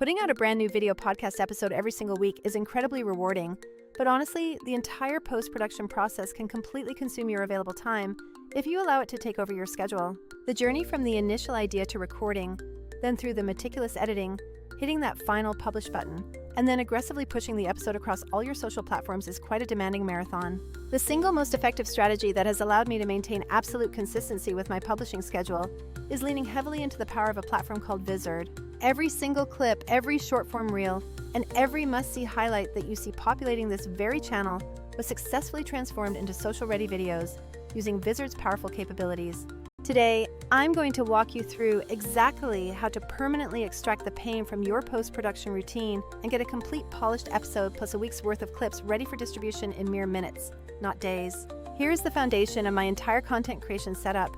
Putting out a brand new video podcast episode every single week is incredibly rewarding, but honestly, the entire post-production process can completely consume your available time if you allow it to take over your schedule. The journey from the initial idea to recording, then through the meticulous editing, hitting that final publish button, and then aggressively pushing the episode across all your social platforms is quite a demanding marathon. The single most effective strategy that has allowed me to maintain absolute consistency with my publishing schedule is leaning heavily into the power of a platform called Vizard. Every single clip, every short-form reel, and every must-see highlight that you see populating this very channel was successfully transformed into social-ready videos using Vizard's powerful capabilities. Today, I'm going to walk you through exactly how to permanently extract the pain from your post-production routine and get a complete polished episode plus a week's worth of clips ready for distribution in mere minutes, not days. Here's the foundation of my entire content creation setup.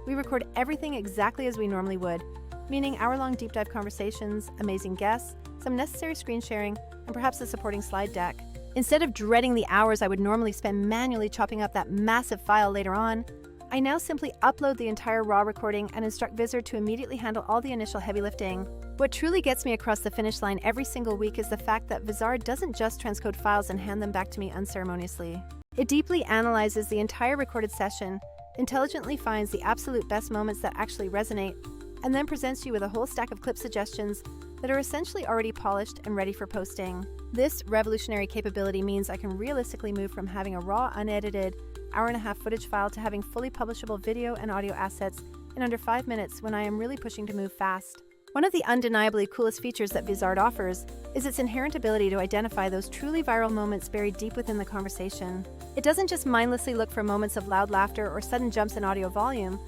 We record everything exactly as we normally would, meaning hour-long deep dive conversations, amazing guests, some necessary screen sharing, and perhaps a supporting slide deck. Instead of dreading the hours I would normally spend manually chopping up that massive file later on, I now simply upload the entire raw recording and instruct Vizard to immediately handle all the initial heavy lifting. What truly gets me across the finish line every single week is the fact that Vizard doesn't just transcode files and hand them back to me unceremoniously. It deeply analyzes the entire recorded session, intelligently finds the absolute best moments that actually resonate, and then presents you with a whole stack of clip suggestions that are essentially already polished and ready for posting. This revolutionary capability means I can realistically move from having a raw, unedited, hour-and-a-half footage file to having fully publishable video and audio assets in under 5 minutes when I am really pushing to move fast. One of the undeniably coolest features that Vizard offers is its inherent ability to identify those truly viral moments buried deep within the conversation. It doesn't just mindlessly look for moments of loud laughter or sudden jumps in audio volume.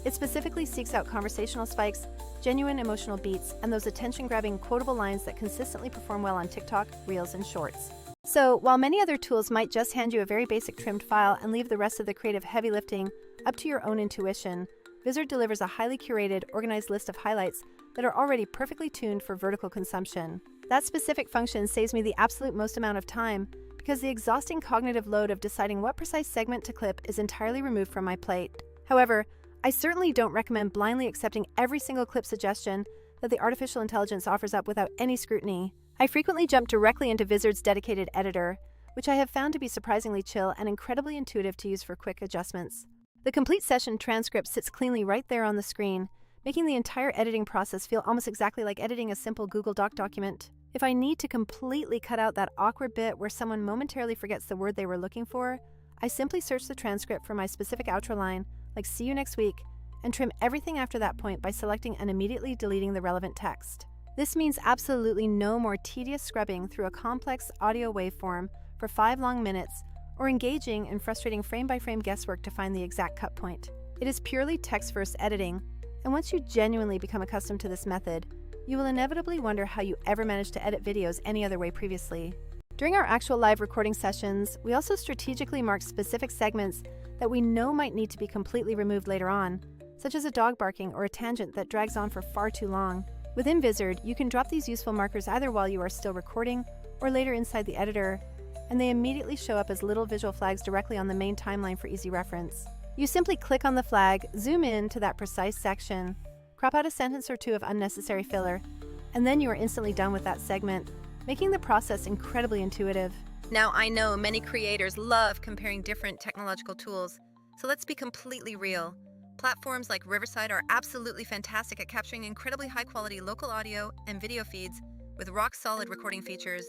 It specifically seeks out conversational spikes, genuine emotional beats, and those attention-grabbing quotable lines that consistently perform well on TikTok, Reels, and Shorts. So, while many other tools might just hand you a very basic trimmed file and leave the rest of the creative heavy lifting up to your own intuition, Vizard delivers a highly curated, organized list of highlights that are already perfectly tuned for vertical consumption. That specific function saves me the absolute most amount of time because the exhausting cognitive load of deciding what precise segment to clip is entirely removed from my plate. However, I certainly don't recommend blindly accepting every single clip suggestion that the artificial intelligence offers up without any scrutiny. I frequently jump directly into Vizard's dedicated editor, which I have found to be surprisingly chill and incredibly intuitive to use for quick adjustments. The complete session transcript sits cleanly right there on the screen, making the entire editing process feel almost exactly like editing a simple Google Doc document. If I need to completely cut out that awkward bit where someone momentarily forgets the word they were looking for, I simply search the transcript for my specific outro line, like "see you next week," and trim everything after that point by selecting and immediately deleting the relevant text. This means absolutely no more tedious scrubbing through a complex audio waveform for 5 long minutes or engaging in frustrating frame-by-frame guesswork to find the exact cut point. It is purely text-first editing, and once you genuinely become accustomed to this method, you will inevitably wonder how you ever managed to edit videos any other way previously. During our actual live recording sessions, we also strategically mark specific segments that we know might need to be completely removed later on, such as a dog barking or a tangent that drags on for far too long. Within Vizard, you can drop these useful markers either while you are still recording or later inside the editor, and they immediately show up as little visual flags directly on the main timeline for easy reference. You simply click on the flag, zoom in to that precise section, crop out a sentence or two of unnecessary filler, and then you are instantly done with that segment, making the process incredibly intuitive. Now, I know many creators love comparing different technological tools, so let's be completely real. Platforms like Riverside are absolutely fantastic at capturing incredibly high-quality local audio and video feeds with rock-solid recording features.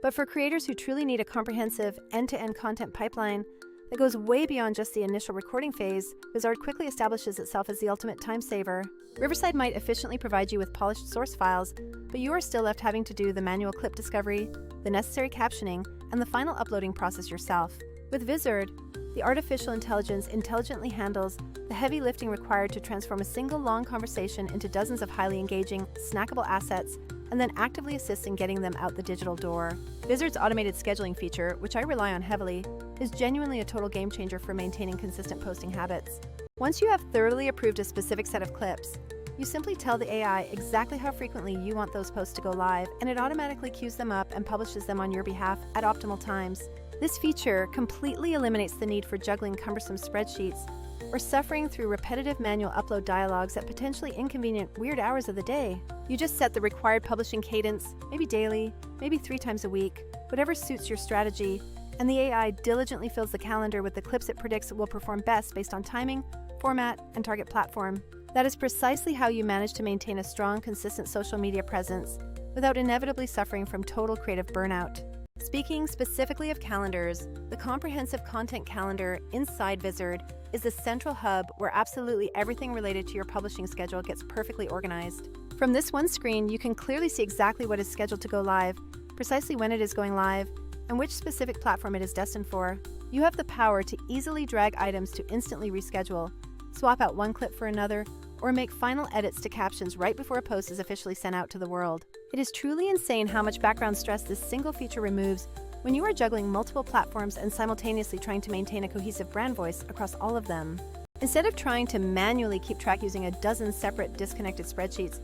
But for creators who truly need a comprehensive, end-to-end content pipeline that goes way beyond just the initial recording phase, Vizard quickly establishes itself as the ultimate time saver. Riverside might efficiently provide you with polished source files, but you are still left having to do the manual clip discovery, the necessary captioning, and the final uploading process yourself. With Vizard, the artificial intelligence intelligently handles the heavy lifting required to transform a single long conversation into dozens of highly engaging, snackable assets, and then actively assists in getting them out the digital door. Vizard's automated scheduling feature, which I rely on heavily, is genuinely a total game changer for maintaining consistent posting habits. Once you have thoroughly approved a specific set of clips, you simply tell the AI exactly how frequently you want those posts to go live, and it automatically queues them up and publishes them on your behalf at optimal times. This feature completely eliminates the need for juggling cumbersome spreadsheets, or suffering through repetitive manual upload dialogues at potentially inconvenient, weird hours of the day. You just set the required publishing cadence, maybe daily, maybe 3 times a week, whatever suits your strategy, and the AI diligently fills the calendar with the clips it predicts will perform best based on timing, format, and target platform. That is precisely how you manage to maintain a strong, consistent social media presence without inevitably suffering from total creative burnout. Speaking specifically of calendars, the comprehensive content calendar inside Vizard is the central hub where absolutely everything related to your publishing schedule gets perfectly organized. From this one screen, you can clearly see exactly what is scheduled to go live, precisely when it is going live, and which specific platform it is destined for. You have the power to easily drag items to instantly reschedule, swap out one clip for another, or make final edits to captions right before a post is officially sent out to the world. It is truly insane how much background stress this single feature removes when you are juggling multiple platforms and simultaneously trying to maintain a cohesive brand voice across all of them. Instead of trying to manually keep track using a dozen separate disconnected spreadsheets,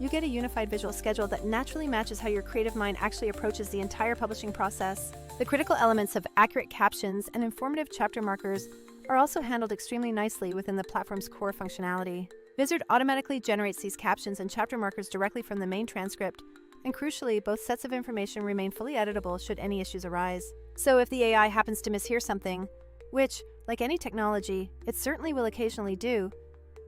you get a unified visual schedule that naturally matches how your creative mind actually approaches the entire publishing process. The critical elements of accurate captions and informative chapter markers are also handled extremely nicely within the platform's core functionality. Vizard automatically generates these captions and chapter markers directly from the main transcript, and crucially, both sets of information remain fully editable should any issues arise. So if the AI happens to mishear something, which, like any technology, it certainly will occasionally do,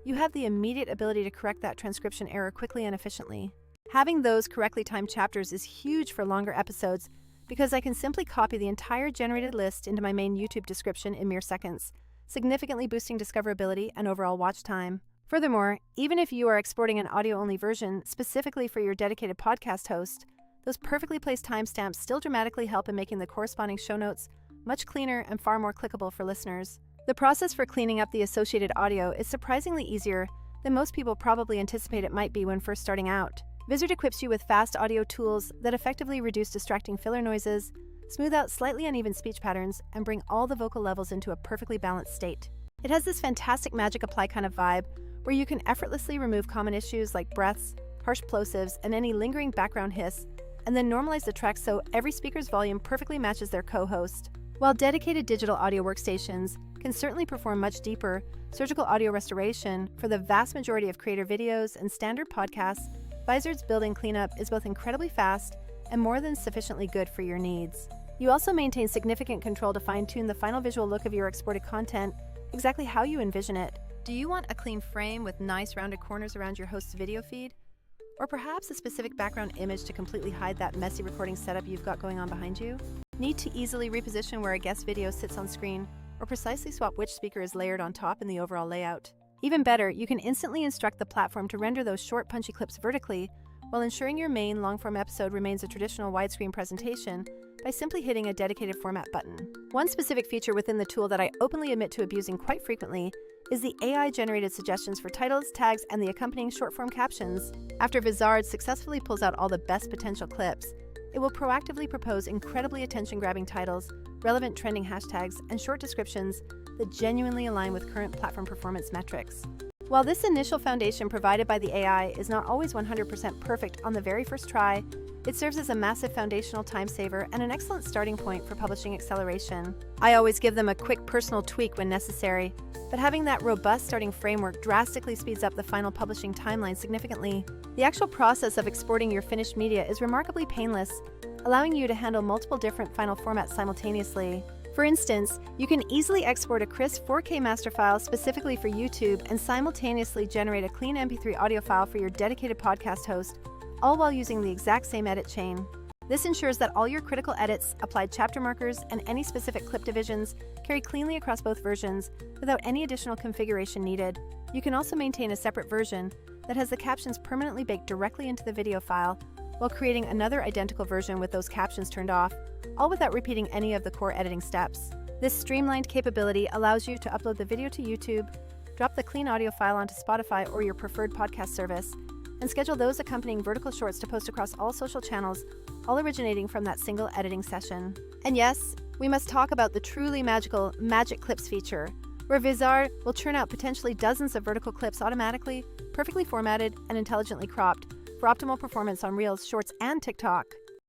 you have the immediate ability to correct that transcription error quickly and efficiently. Having those correctly timed chapters is huge for longer episodes because I can simply copy the entire generated list into my main YouTube description in mere seconds, significantly boosting discoverability and overall watch time. Furthermore, even if you are exporting an audio-only version specifically for your dedicated podcast host, those perfectly placed timestamps still dramatically help in making the corresponding show notes much cleaner and far more clickable for listeners. The process for cleaning up the associated audio is surprisingly easier than most people probably anticipate it might be when first starting out. Vizard equips you with fast audio tools that effectively reduce distracting filler noises, smooth out slightly uneven speech patterns, and bring all the vocal levels into a perfectly balanced state. It has this fantastic magic apply kind of vibe where you can effortlessly remove common issues like breaths, harsh plosives, and any lingering background hiss, and then normalize the track so every speaker's volume perfectly matches their co-host. While dedicated digital audio workstations can certainly perform much deeper surgical audio restoration for the vast majority of creator videos and standard podcasts, Vizard's built-in cleanup is both incredibly fast and more than sufficiently good for your needs. You also maintain significant control to fine-tune the final visual look of your exported content exactly how you envision it. Do you want a clean frame with nice rounded corners around your host's video feed? Or perhaps a specific background image to completely hide that messy recording setup you've got going on behind you? Need to easily reposition where a guest video sits on screen, or precisely swap which speaker is layered on top in the overall layout? Even better, you can instantly instruct the platform to render those short, punchy clips vertically while ensuring your main long-form episode remains a traditional widescreen presentation by simply hitting a dedicated format button. One specific feature within the tool that I openly admit to abusing quite frequently is the AI-generated suggestions for titles, tags, and the accompanying short-form captions. After Vizard successfully pulls out all the best potential clips, it will proactively propose incredibly attention-grabbing titles, relevant trending hashtags, and short descriptions that genuinely align with current platform performance metrics. While this initial foundation provided by the AI is not always 100% perfect on the very first try, it serves as a massive foundational time saver and an excellent starting point for publishing acceleration. I always give them a quick personal tweak when necessary, but having that robust starting framework drastically speeds up the final publishing timeline significantly. The actual process of exporting your finished media is remarkably painless, allowing you to handle multiple different final formats simultaneously. For instance, you can easily export a crisp 4K master file specifically for YouTube and simultaneously generate a clean MP3 audio file for your dedicated podcast host, all while using the exact same edit chain. This ensures that all your critical edits, applied chapter markers, and any specific clip divisions carry cleanly across both versions without any additional configuration needed. You can also maintain a separate version that has the captions permanently baked directly into the video file, while creating another identical version with those captions turned off, all without repeating any of the core editing steps. This streamlined capability allows you to upload the video to YouTube, drop the clean audio file onto Spotify or your preferred podcast service, and schedule those accompanying vertical shorts to post across all social channels, all originating from that single editing session. And yes, we must talk about the truly magical Magic Clips feature, where Vizard will churn out potentially dozens of vertical clips automatically, perfectly formatted, and intelligently cropped for optimal performance on Reels, Shorts, and TikTok.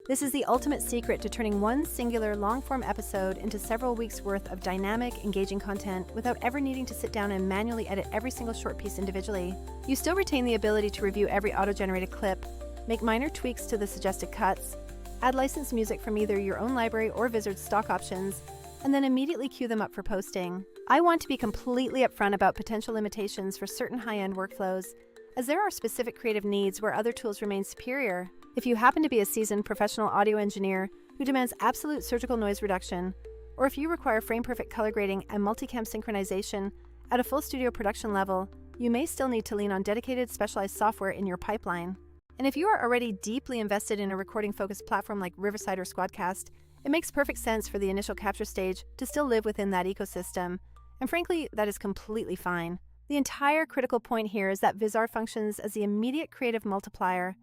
This is the ultimate secret to turning one singular long-form episode into several weeks' worth of dynamic, engaging content without ever needing to sit down and manually edit every single short piece individually. You still retain the ability to review every auto-generated clip, make minor tweaks to the suggested cuts, add licensed music from either your own library or Vizard's stock options, and then immediately queue them up for posting. I want to be completely upfront about potential limitations for certain high-end workflows, as there are specific creative needs where other tools remain superior. If you happen to be a seasoned professional audio engineer who demands absolute surgical noise reduction, or if you require frame-perfect color grading and multicam synchronization at a full studio production level, you may still need to lean on dedicated specialized software in your pipeline. And if you are already deeply invested in a recording-focused platform like Riverside or Squadcast, it makes perfect sense for the initial capture stage to still live within that ecosystem. And frankly, that is completely fine. The entire critical point here is that Vizard functions as the immediate creative multiplier.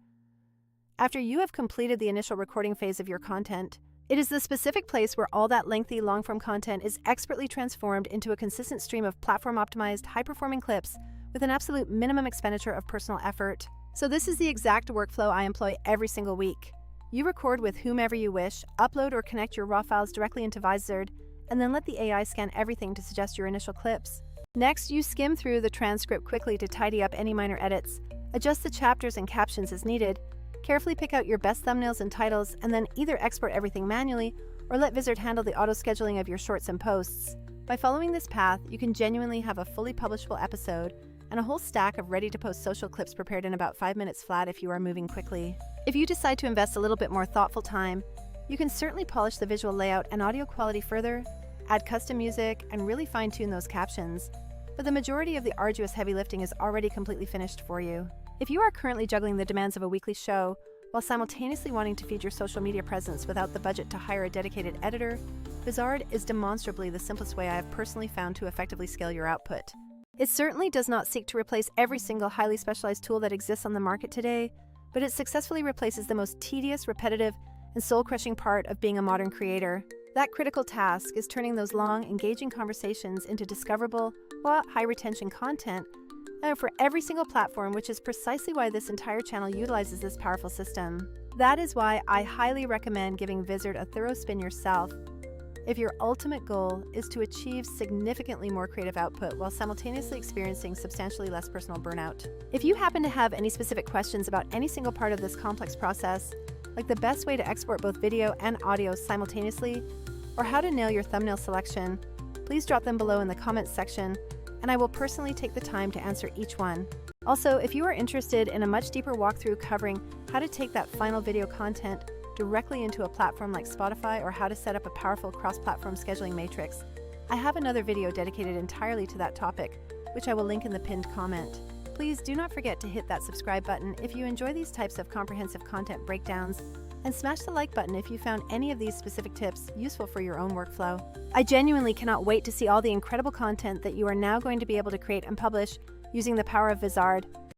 After you have completed the initial recording phase of your content, it is the specific place where all that lengthy, long-form content is expertly transformed into a consistent stream of platform-optimized, high-performing clips with an absolute minimum expenditure of personal effort. So this is the exact workflow I employ every single week. You record with whomever you wish, upload or connect your raw files directly into Vizard, and then let the AI scan everything to suggest your initial clips. Next, you skim through the transcript quickly to tidy up any minor edits, adjust the chapters and captions as needed, carefully pick out your best thumbnails and titles, and then either export everything manually or let Vizard handle the auto-scheduling of your shorts and posts. By following this path, you can genuinely have a fully publishable episode and a whole stack of ready-to-post social clips prepared in about 5 minutes flat if you are moving quickly. If you decide to invest a little bit more thoughtful time, you can certainly polish the visual layout and audio quality further, add custom music, and really fine-tune those captions. But the majority of the arduous heavy lifting is already completely finished for you. If you are currently juggling the demands of a weekly show while simultaneously wanting to feed your social media presence without the budget to hire a dedicated editor, Vizard is demonstrably the simplest way I have personally found to effectively scale your output. It certainly does not seek to replace every single highly specialized tool that exists on the market today, but it successfully replaces the most tedious, repetitive, and soul-crushing part of being a modern creator. That critical task is turning those long, engaging conversations into discoverable, high-retention content for every single platform, which is precisely why this entire channel utilizes this powerful system. That is why I highly recommend giving Vizard a thorough spin yourself if your ultimate goal is to achieve significantly more creative output while simultaneously experiencing substantially less personal burnout. If you happen to have any specific questions about any single part of this complex process, like the best way to export both video and audio simultaneously, or how to nail your thumbnail selection, please drop them below in the comments section, and I will personally take the time to answer each one. Also, if you are interested in a much deeper walkthrough covering how to take that final video content directly into a platform like Spotify or how to set up a powerful cross-platform scheduling matrix, I have another video dedicated entirely to that topic, which I will link in the pinned comment. Please do not forget to hit that subscribe button if you enjoy these types of comprehensive content breakdowns, and smash the like button if you found any of these specific tips useful for your own workflow. I genuinely cannot wait to see all the incredible content that you are now going to be able to create and publish using the power of Vizard.